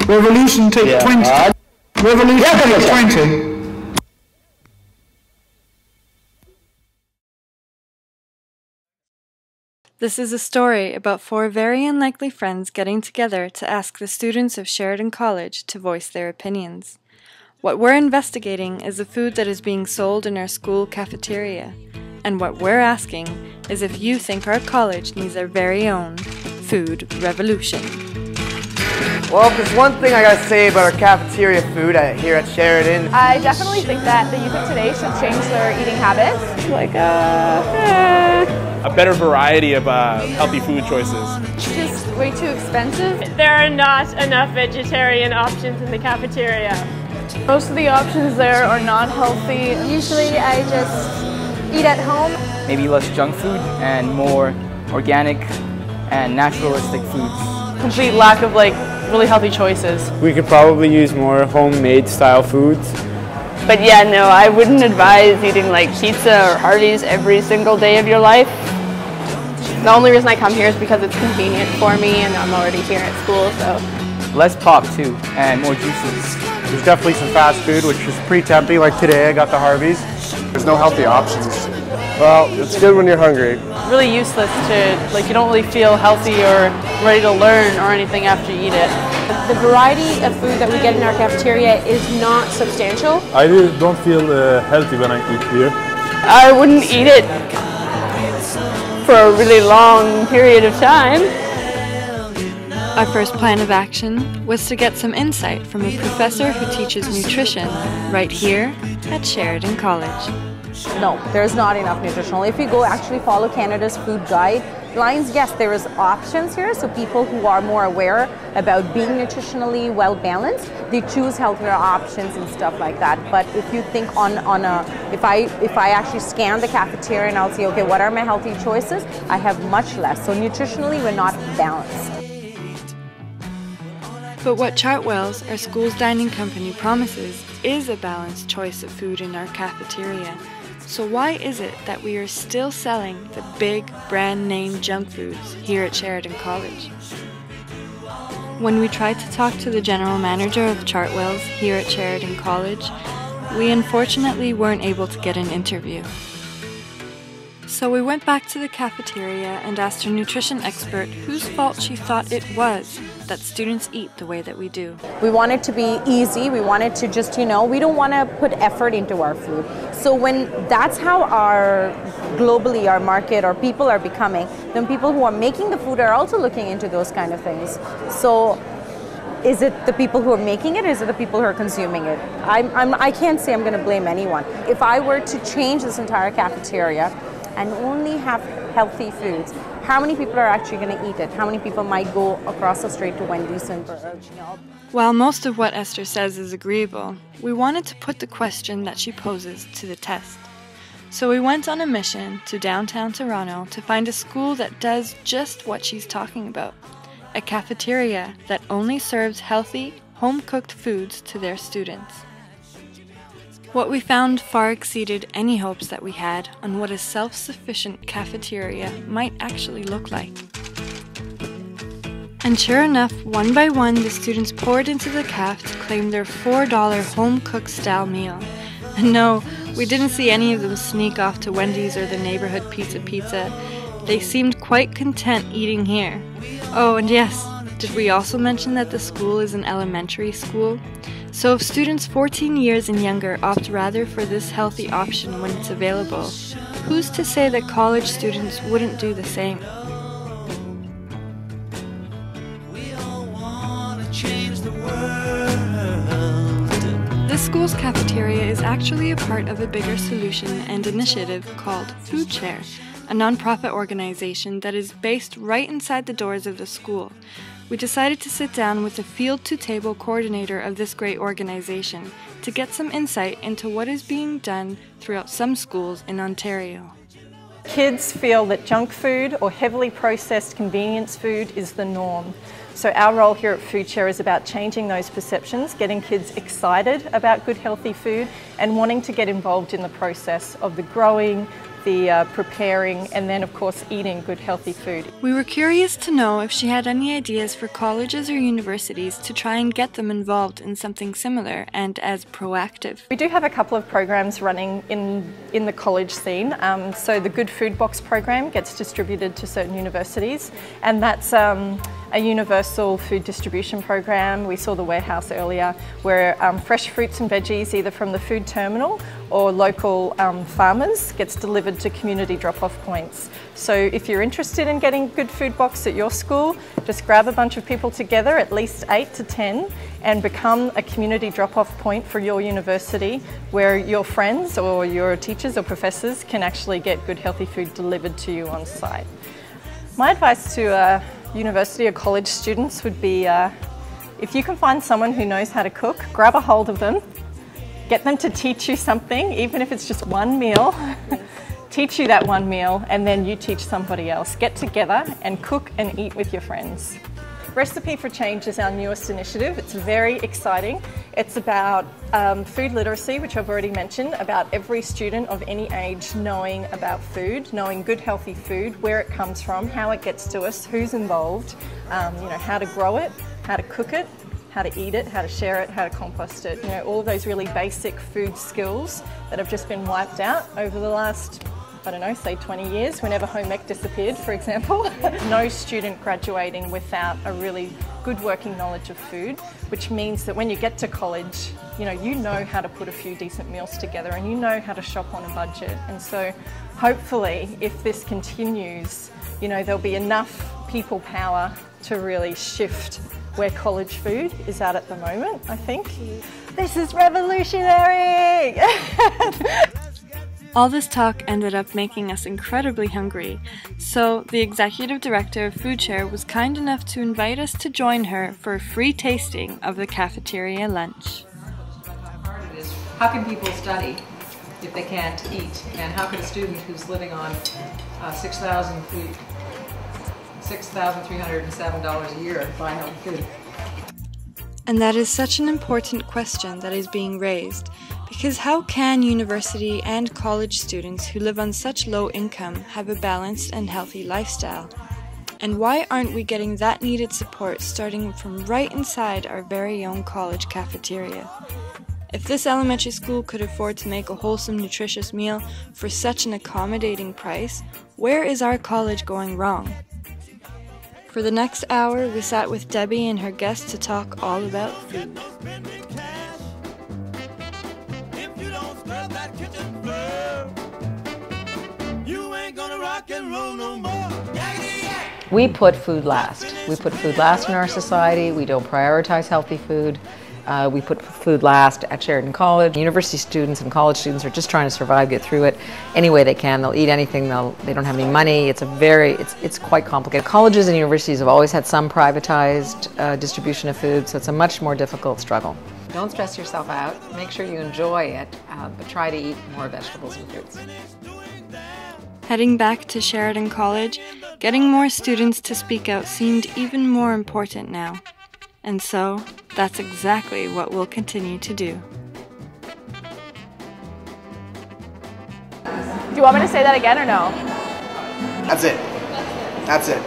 Revolution take 20. Revolution take 20. This is a story about four very unlikely friends getting together to ask the students of Sheridan College to voice their opinions. What we're investigating is the food that is being sold in our school cafeteria. And what we're asking is if you think our college needs their very own food revolution. Well, if there's one thing I gotta say about our cafeteria food here at Sheridan, I definitely think that the youth of today should change their eating habits. A better variety of healthy food choices. It's just way too expensive. There are not enough vegetarian options in the cafeteria. Most of the options there are not healthy. Usually I just eat at home. Maybe less junk food and more organic and naturalistic foods. Complete lack of really healthy choices. We could probably use more homemade style foods. But yeah, no, I wouldn't advise eating pizza or Hardee's every single day of your life. The only reason I come here is because it's convenient for me and I'm already here at school, so. Less pop too, and more juices. There's definitely some fast food, which is pretty tempting. Like today, I got the Harvey's. There's no healthy options. well, it's good when you're hungry. Really useless to, you don't really feel healthy or ready to learn or anything after you eat it. The variety of food that we get in our cafeteria is not substantial. I really don't feel healthy when I eat here. I wouldn't eat it for a really long period of time. Our first plan of action was to get some insight from a professor who teaches nutrition right here at Sheridan College. No, there's not enough nutritional. If you go actually follow Canada's food guidelines, yes, there is options here. So people who are more aware about being nutritionally well balanced, they choose healthier options and stuff like that. But if you think if I actually scan the cafeteria and I'll see, okay, what are my healthy choices? I have much less. So nutritionally, we're not balanced. But what Chartwell's, our school's dining company, promises is a balanced choice of food in our cafeteria. So why is it that we are still selling the big brand name junk foods here at Sheridan College? When we tried to talk to the general manager of Chartwell's here at Sheridan College, we unfortunately weren't able to get an interview. So we went back to the cafeteria and asked our nutrition expert whose fault she thought it was that students eat the way that we do. We want it to be easy. We want it to just, we don't want to put effort into our food. So when that's how globally our market or people are becoming, then people who are making the food are also looking into those kind of things. So is it the people who are making it, or is it the people who are consuming it? I can't say I'm going to blame anyone. If I were to change this entire cafeteria and only have healthy foods, how many people are actually going to eat it? How many people might go across the street to Wendy's and While most of what Esther says is agreeable, we wanted to put the question that she poses to the test. So we went on a mission to downtown Toronto to find a school that does just what she's talking about. A cafeteria that only serves healthy, home-cooked foods to their students. What we found far exceeded any hopes that we had on what a self-sufficient cafeteria might actually look like. And sure enough, one by one, the students poured into the caf to claim their $4 home-cooked style meal. And no, we didn't see any of them sneak off to Wendy's or the neighborhood pizza. They seemed quite content eating here. Oh, and yes, did we also mention that the school is an elementary school? So if students 14 years and younger opt rather for this healthy option when it's available, who's to say that college students wouldn't do the same? This school's cafeteria is actually a part of a bigger solution and initiative called Food Share, a nonprofit organization that is based right inside the doors of the school. We decided to sit down with the field-to-table coordinator of this great organization to get some insight into what is being done throughout some schools in Ontario. Kids feel that junk food or heavily processed convenience food is the norm. So our role here at Food Share is about changing those perceptions, getting kids excited about good healthy food and wanting to get involved in the process of the growing, the preparing, and then of course eating good healthy food. We were curious to know if she had any ideas for colleges or universities to try and get them involved in something similar and as proactive. We do have a couple of programs running in the college scene. So the Good Food Box program gets distributed to certain universities, and that's a universal food distribution program. We saw the warehouse earlier, where fresh fruits and veggies either from the food terminal or local farmers gets delivered to community drop-off points. So if you're interested in getting Good Food Box at your school, just grab a bunch of people together, at least 8 to 10, and become a community drop-off point for your university, where your friends or your teachers or professors can actually get good healthy food delivered to you on site. My advice to university or college students would be, if you can find someone who knows how to cook, grab a hold of them, get them to teach you something, even if it's just one meal. Teach you that one meal, and then you teach somebody else. Get together and cook and eat with your friends. Recipe for Change is our newest initiative. It's very exciting. It's about food literacy, which I've already mentioned, about every student of any age knowing about food, knowing good healthy food, where it comes from, how it gets to us, who's involved, how to grow it, how to cook it, how to eat it, how to share it, how to compost it. All of those really basic food skills that have just been wiped out over the last, I don't know, say 20 years, whenever home ec disappeared, for example. No student graduating without a really good working knowledge of food, which means that when you get to college, you know how to put a few decent meals together, and you know how to shop on a budget. And so hopefully, if this continues, there'll be enough people power to really shift where college food is at the moment, I think. This is revolutionary! All this talk ended up making us incredibly hungry, so the executive director of FoodShare was kind enough to invite us to join her for a free tasting of the cafeteria lunch. How can people study if they can't eat? And how can a student who's living on $6,307 a year buy healthy food? And that is such an important question that is being raised, because how can university and college students who live on such low income have a balanced and healthy lifestyle? And why aren't we getting that needed support starting from right inside our very own college cafeteria? If this elementary school could afford to make a wholesome, nutritious meal for such an accommodating price, where is our college going wrong? For the next hour, we sat with Debbie and her guests to talk all about food. We put food last. We put food last in our society. We don't prioritize healthy food. We put food last at Sheridan College. University students and college students are just trying to survive, get through it any way they can. They'll eat anything. They don't have any money. It's quite complicated. Colleges and universities have always had some privatized distribution of food, so it's a much more difficult struggle. Don't stress yourself out. Make sure you enjoy it, but try to eat more vegetables and fruits. Heading back to Sheridan College, getting more students to speak out seemed even more important now. And so, that's exactly what we'll continue to do. Do you want me to say that again or no? That's it. That's it.